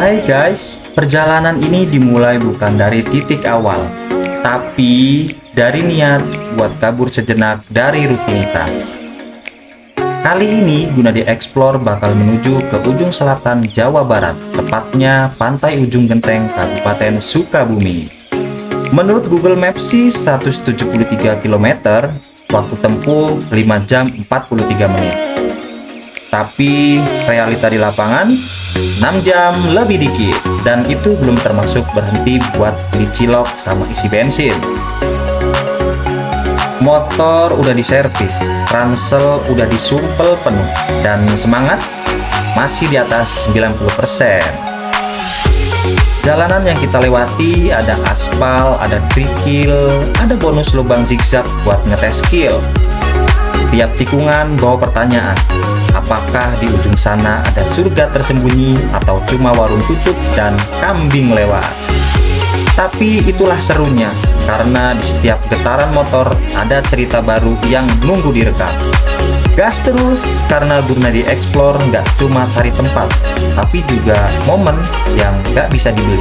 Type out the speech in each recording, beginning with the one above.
Hai guys, perjalanan ini dimulai bukan dari titik awal, tapi dari niat buat kabur sejenak dari rutinitas. Kali ini Guna Dieksplor bakal menuju ke ujung selatan Jawa Barat, tepatnya Pantai Ujung Genteng, Kabupaten Sukabumi. Menurut Google Maps sih 173 km, waktu tempuh 5 jam 43 menit. Tapi realita di lapangan 6 jam lebih dikit, dan itu belum termasuk berhenti buat beli cilok sama isi bensin. Motor udah diservis, ransel udah disumpel penuh, dan semangat masih di atas 90%. Jalanan yang kita lewati ada aspal, ada kerikil, ada bonus lubang zigzag buat ngetes skill. Tiap tikungan bawa pertanyaan, apakah di ujung sana ada surga tersembunyi atau cuma warung tutup dan kambing lewat. Tapi itulah serunya, karena di setiap getaran motor ada cerita baru yang nunggu direkam. Gas terus, karena Guna Dieksplor nggak cuma cari tempat, tapi juga momen yang nggak bisa dibeli.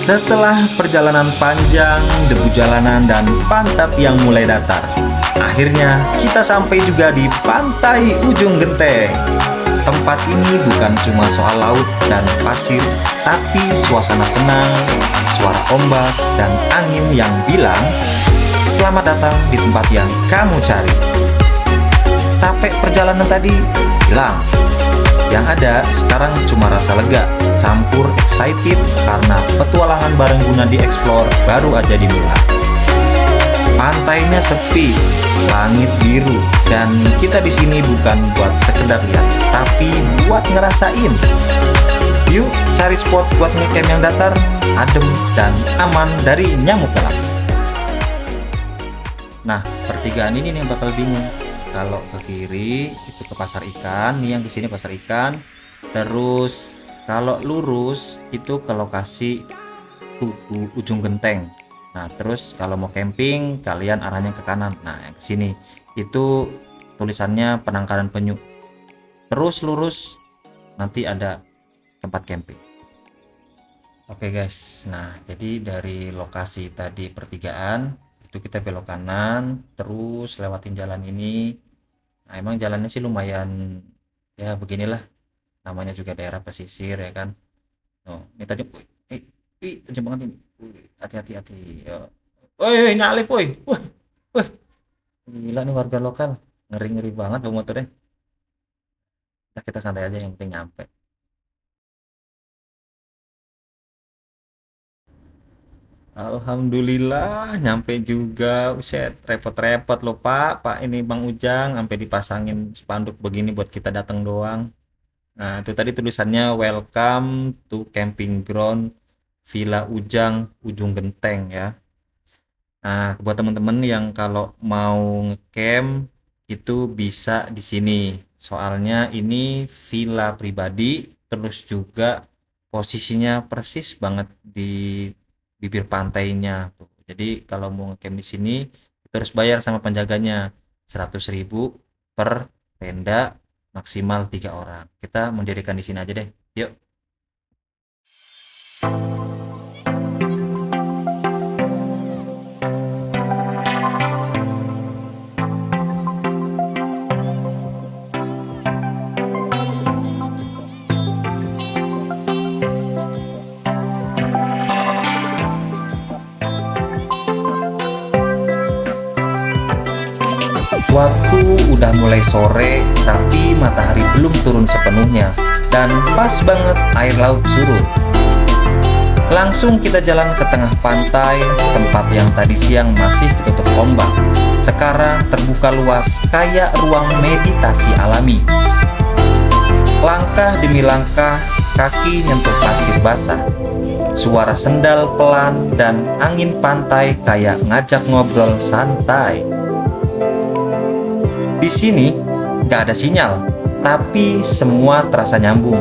Setelah perjalanan panjang, debu jalanan, dan pantat yang mulai datar, akhirnya kita sampai juga di Pantai Ujung Genteng. Tempat ini bukan cuma soal laut dan pasir, tapi suasana tenang, suara ombak, dan angin yang bilang, "Selamat datang di tempat yang kamu cari." Capek perjalanan tadi hilang. Yang ada sekarang cuma rasa lega, campur excited karena petualangan bareng Guna Dieksplor baru aja dimulai. Pantainya sepi, langit biru, dan kita di sini bukan buat sekedar lihat, tapi buat ngerasain. Yuk cari spot buat ngecamp yang datar, adem, dan aman dari nyamuk galak. Nah, pertigaan ini nih yang bakal bingung. Kalau ke kiri itu ke pasar ikan, nih yang di sini pasar ikan. Terus kalau lurus itu ke lokasi Tugu Ujung Genteng. Nah, terus kalau mau camping kalian arahnya ke kanan. Nah, yang ke sini itu tulisannya Penangkaran Penyu. Terus lurus nanti ada tempat camping. Oke guys, nah jadi dari lokasi tadi pertigaan itu kita belok kanan, terus lewatin jalan ini. Nah, emang jalannya sih lumayan ya beginilah, namanya juga daerah pesisir ya kan. Oh, ini tadi tajam banget ini. Hati-hati. Woi, nyalip woi. Woi. Gila nih warga lokal. Ngeri-ngeri banget bawa motornya. Nah, kita santai aja, yang penting nyampe. Alhamdulillah nyampe juga. Uset, repot-repot loh Pak ini Bang Ujang sampai dipasangin spanduk begini buat kita datang doang. Nah, itu tadi tulisannya welcome to camping ground Villa Ujang Ujung Genteng ya. Nah, buat teman-teman yang kalau mau ngecamp itu bisa di sini. Soalnya ini villa pribadi, terus juga posisinya persis banget di bibir pantainya tuh. Jadi kalau mau ngecamp di sini kita harus bayar sama penjaganya 100.000 per tenda, maksimal 3 orang. Kita mendirikan di sini aja deh. Yuk. Waktu udah mulai sore, tapi matahari belum turun sepenuhnya, dan pas banget air laut surut. Langsung kita jalan ke tengah pantai, tempat yang tadi siang masih ditutup ombak. Sekarang terbuka luas kayak ruang meditasi alami. Langkah demi langkah, kaki nyentuh pasir basah. Suara sendal pelan dan angin pantai kayak ngajak ngobrol santai. Di sini gak ada sinyal, tapi semua terasa nyambung.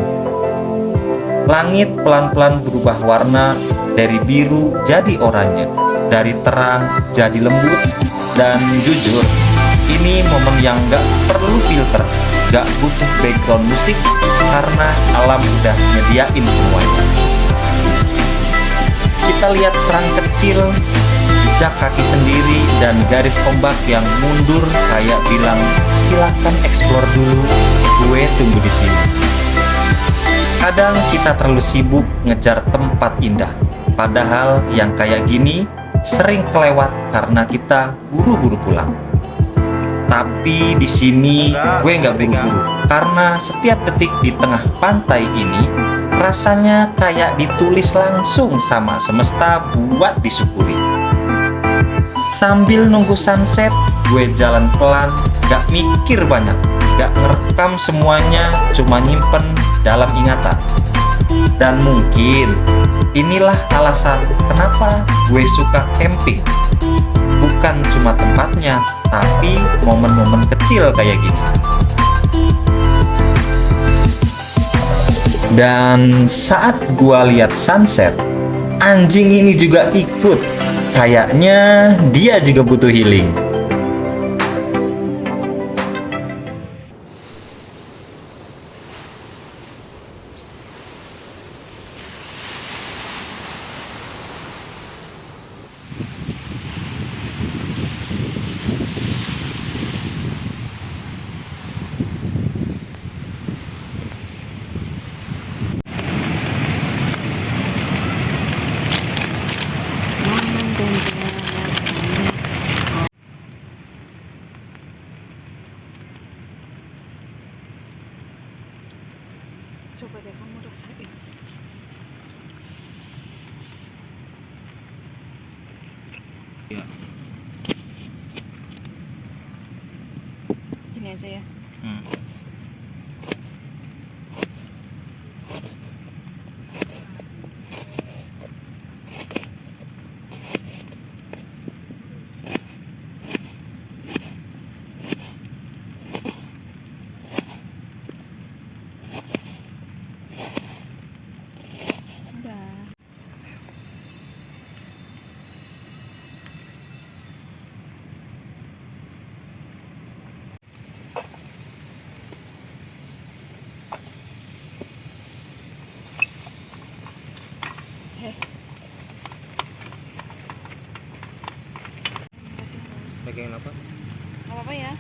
Langit pelan-pelan berubah warna, dari biru jadi oranye, dari terang jadi lembut. Dan jujur, ini momen yang gak perlu filter, gak butuh background musik, karena alam udah nyediain semuanya. Kita lihat kerang kecil, jejak kaki sendiri, dan garis ombak yang mundur kayak bilang, silakan explore dulu, gue tunggu di sini. Kadang kita terlalu sibuk ngejar tempat indah, padahal yang kayak gini sering kelewat karena kita buru-buru pulang. Tapi di sini gue nggak buru-buru, karena setiap detik di tengah pantai ini rasanya kayak ditulis langsung sama semesta buat disyukuri. Sambil nunggu sunset, gue jalan pelan, gak mikir banyak, gak ngerekam semuanya, cuma nyimpen dalam ingatan. Dan mungkin inilah alasan kenapa gue suka camping. Bukan cuma tempatnya, tapi momen-momen kecil kayak gini. Dan saat gue lihat sunset, anjing ini juga ikut. Kayaknya dia juga butuh healing. Coba deh kamu rasain. Ya. Gini aja ya. Udah. Pegang apa? Gak apa-apa ya.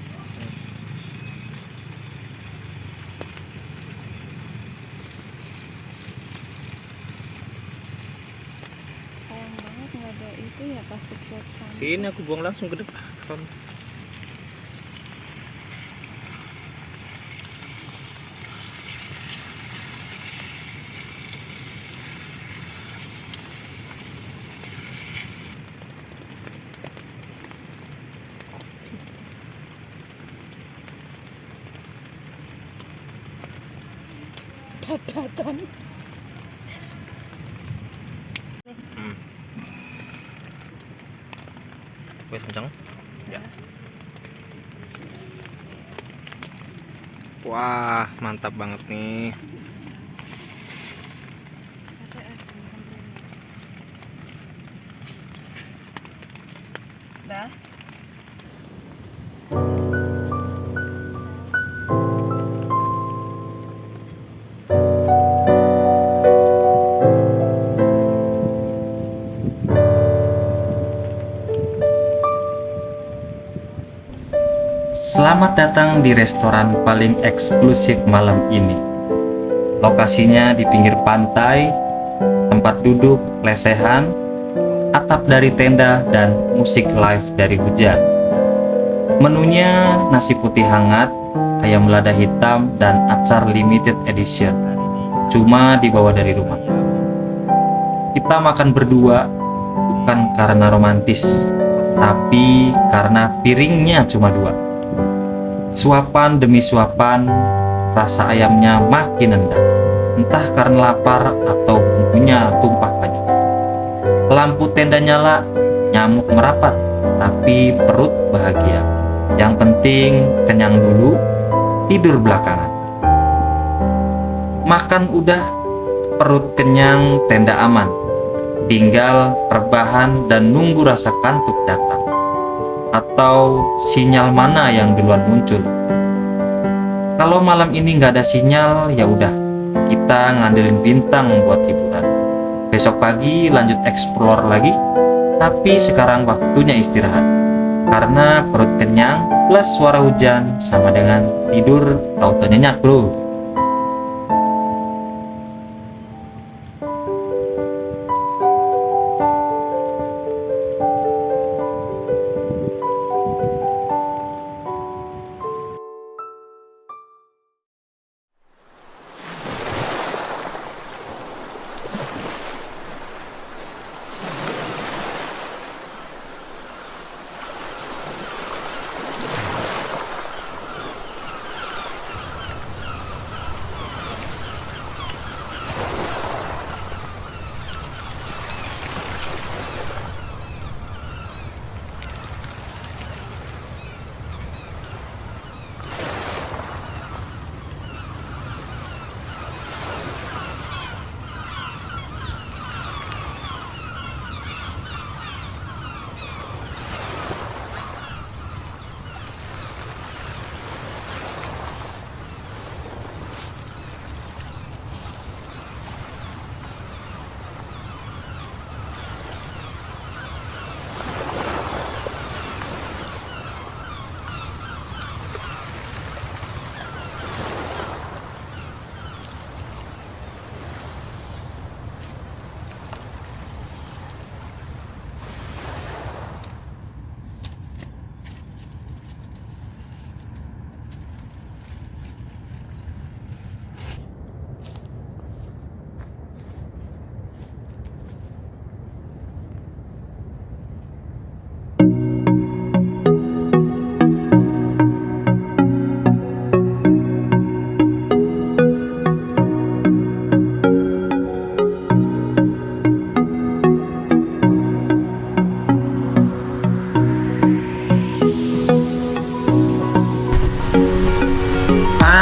Sayang banget nggak ada itu ya, plastik buat sampah. Sini aku buang langsung ke depan. Dadatan. Wes kencang. Ya. Wah, mantap banget nih. Dah. Selamat datang di restoran paling eksklusif malam ini. Lokasinya di pinggir pantai, tempat duduk lesehan, atap dari tenda, dan musik live dari hujan. Menunya nasi putih hangat, ayam lada hitam, dan acar limited edition. Cuma dibawa dari rumah. Kita makan berdua, bukan karena romantis, tapi karena piringnya cuma dua. Suapan demi suapan, rasa ayamnya makin nendang, entah karena lapar atau bumbunya tumpah banyak. Lampu tenda nyala, nyamuk merapat, tapi perut bahagia. Yang penting kenyang dulu, tidur belakangan. Makan udah, perut kenyang, tenda aman. Tinggal rebahan dan nunggu rasa kantuk datang, atau sinyal mana yang duluan muncul. Kalau malam ini nggak ada sinyal, ya udah, kita ngandelin bintang buat hiburan. Besok pagi lanjut explore lagi, tapi sekarang waktunya istirahat. Karena perut kenyang plus suara hujan sama dengan tidur auto nyenyak bro.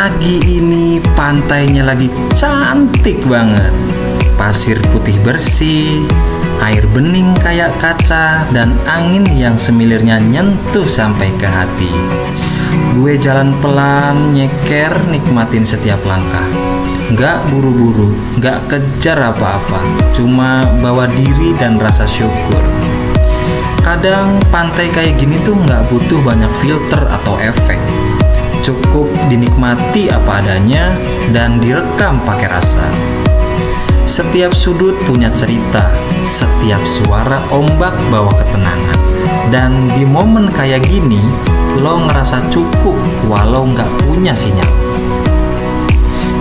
Pagi ini pantainya lagi cantik banget. Pasir putih bersih, air bening kayak kaca, dan angin yang semilirnya nyentuh sampai ke hati. Gue jalan pelan, nyeker, nikmatin setiap langkah. Nggak buru-buru, nggak kejar apa-apa, cuma bawa diri dan rasa syukur. Kadang pantai kayak gini tuh nggak butuh banyak filter atau efek. Cukup dinikmati apa adanya dan direkam pakai rasa. Setiap sudut punya cerita, setiap suara ombak bawa ketenangan. Dan di momen kayak gini, lo ngerasa cukup walau nggak punya sinyal.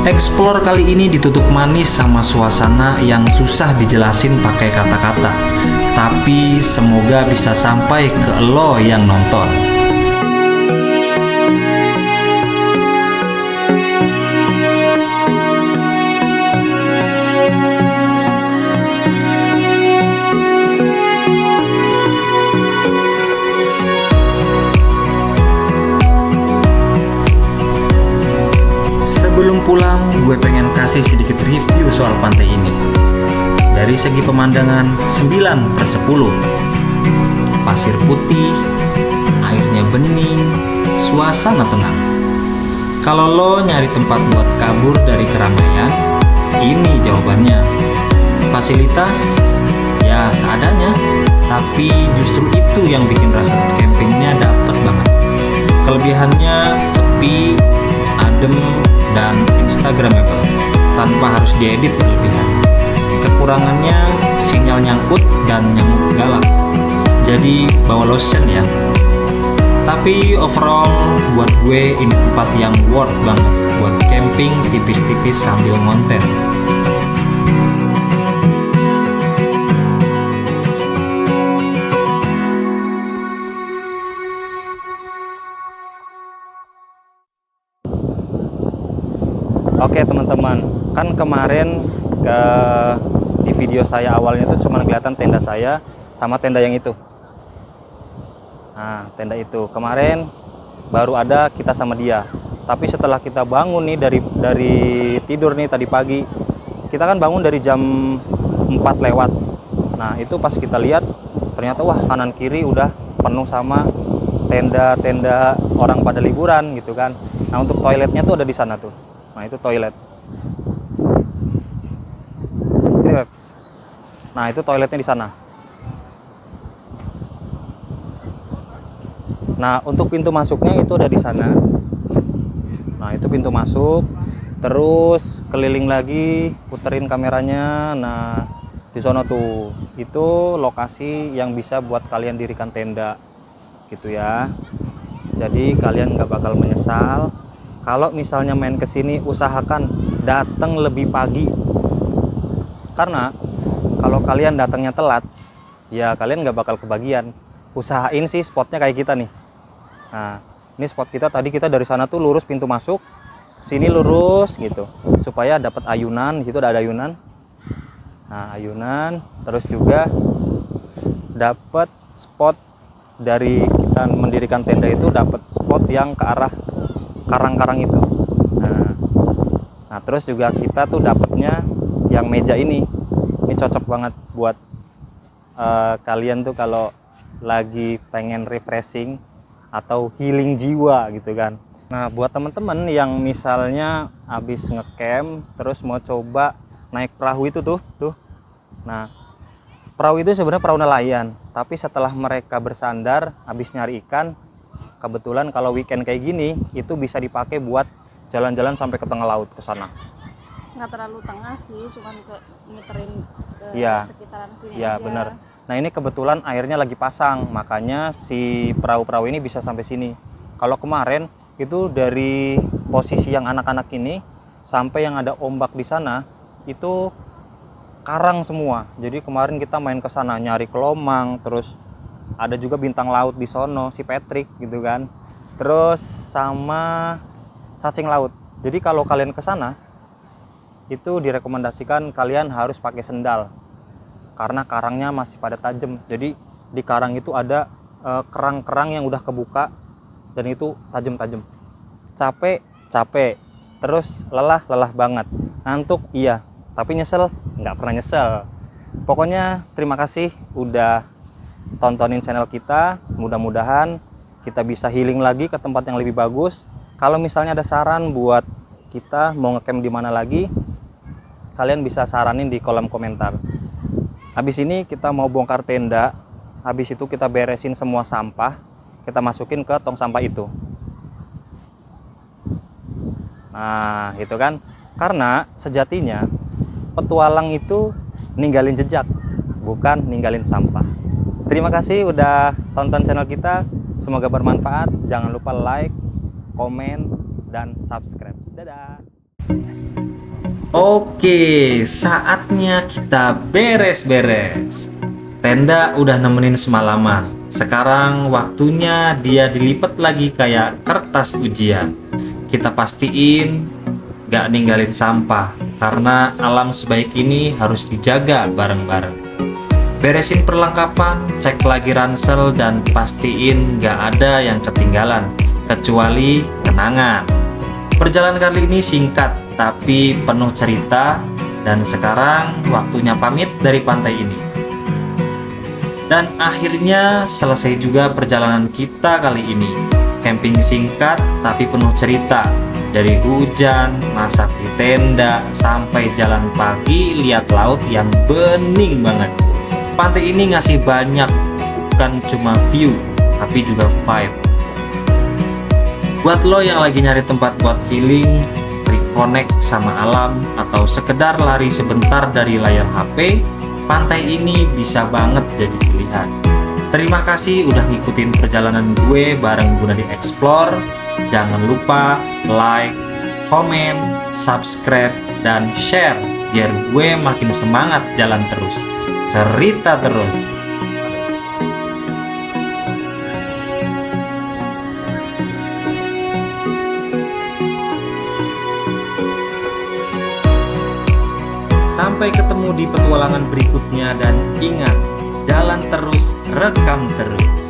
Explore kali ini ditutup manis sama suasana yang susah dijelasin pakai kata-kata. Tapi semoga bisa sampai ke lo yang nonton. Sebelum pulang, gue pengen kasih sedikit review soal pantai ini. Dari segi pemandangan, 9/10. Pasir putih, airnya bening, suasana tenang. Kalau lo nyari tempat buat kabur dari keramaian, ini jawabannya. Fasilitas, ya seadanya, tapi justru itu yang bikin rasa campingnya dapet banget. Kelebihannya sepi, adem, dan instagramable tanpa harus diedit berlebihan. Kekurangannya sinyal nyangkut dan nyamuk galak, jadi bawa lotion ya. Tapi overall buat gue ini tempat yang worth banget buat camping tipis-tipis sambil ngonten. Oke teman-teman, kan kemarin ke di video saya awalnya tuh cuma kelihatan tenda saya sama tenda yang itu. Nah, tenda itu kemarin baru ada kita sama dia. Tapi setelah kita bangun nih dari tidur nih tadi pagi, kita kan bangun dari jam 4 lewat. Nah, itu pas kita lihat ternyata wah kanan kiri udah penuh sama tenda-tenda orang pada liburan gitu kan. Nah, untuk toiletnya tuh ada di sana tuh. Nah, itu toilet. Sini, Beb. Nah, itu toiletnya di sana. Nah, untuk pintu masuknya itu ada di sana. Nah, itu pintu masuk. Terus keliling lagi, puterin kameranya. Nah, di sana tuh. Itu lokasi yang bisa buat kalian dirikan tenda. Gitu ya. Jadi kalian nggak bakal menyesal. Kalau misalnya main ke sini, usahakan datang lebih pagi. Karena kalau kalian datangnya telat, ya kalian nggak bakal kebagian. Usahain sih spotnya kayak kita nih. Nah, ini spot kita tadi kita dari sana tuh lurus pintu masuk, sini lurus gitu, supaya dapat ayunan. Di situ ada ayunan. Nah, ayunan, terus juga dapat spot dari kita mendirikan tenda itu, dapat spot yang ke arah karang-karang itu. Nah, terus juga kita tuh dapatnya yang meja ini. Ini cocok banget buat kalian tuh kalau lagi pengen refreshing atau healing jiwa gitu kan. Nah, buat teman-teman yang misalnya habis ngecamp terus mau coba naik perahu itu tuh. Nah, perahu itu sebenarnya perahu nelayan, tapi setelah mereka bersandar habis nyari ikan, kebetulan kalau weekend kayak gini itu bisa dipakai buat jalan-jalan sampai ke tengah laut ke sana. Nggak terlalu tengah sih, cuman ke nyeterin ke Iya. sekitaran sini Ya, aja. bener. Nah, ini kebetulan airnya lagi pasang, makanya si perahu-perahu ini bisa sampai sini. Kalau kemarin itu dari posisi yang anak-anak ini sampai yang ada ombak di sana itu karang semua. Jadi kemarin kita main ke sana nyari kelomang, terus ada juga bintang laut di sono, si Patrick gitu kan. Terus sama cacing laut. Jadi kalau kalian ke sana itu direkomendasikan kalian harus pakai sendal. Karena karangnya masih pada tajam. Jadi di karang itu ada kerang-kerang yang udah kebuka dan itu tajam-tajam. Capek, terus lelah banget. Ngantuk iya, tapi nyesel nggak pernah nyesel. Pokoknya terima kasih udah tontonin channel kita. Mudah-mudahan kita bisa healing lagi ke tempat yang lebih bagus. Kalau misalnya ada saran buat kita mau ngecamp di mana lagi, kalian bisa saranin di kolom komentar. Habis ini kita mau bongkar tenda, habis itu kita beresin semua sampah, kita masukin ke tong sampah itu. Nah, itu kan. Karena sejatinya petualang itu ninggalin jejak, bukan ninggalin sampah. Terima kasih udah tonton channel kita, semoga bermanfaat. Jangan lupa like, komen, dan subscribe. Dadah. Oke, saatnya kita beres-beres. Tenda udah nemenin semalaman. Sekarang waktunya dia dilipat lagi kayak kertas ujian. Kita pastiin gak ninggalin sampah, karena alam sebaik ini harus dijaga bareng-bareng. Beresin perlengkapan, cek lagi ransel, dan pastiin gak ada yang ketinggalan, kecuali kenangan. Perjalanan kali ini singkat tapi penuh cerita, dan sekarang waktunya pamit dari pantai ini. Dan akhirnya selesai juga perjalanan kita kali ini. Camping singkat tapi penuh cerita. Dari hujan, masak di tenda, sampai jalan pagi lihat laut yang bening banget. Pantai ini ngasih banyak, bukan cuma view, tapi juga vibe. Buat lo yang lagi nyari tempat buat healing, reconnect sama alam, atau sekedar lari sebentar dari layar HP, pantai ini bisa banget jadi pilihan. Terima kasih udah ngikutin perjalanan gue bareng Gunadi Explore. Jangan lupa like, komen, subscribe, dan share biar gue makin semangat jalan terus, cerita terus. Sampai ketemu di petualangan berikutnya dan ingat, jalan terus, rekam terus.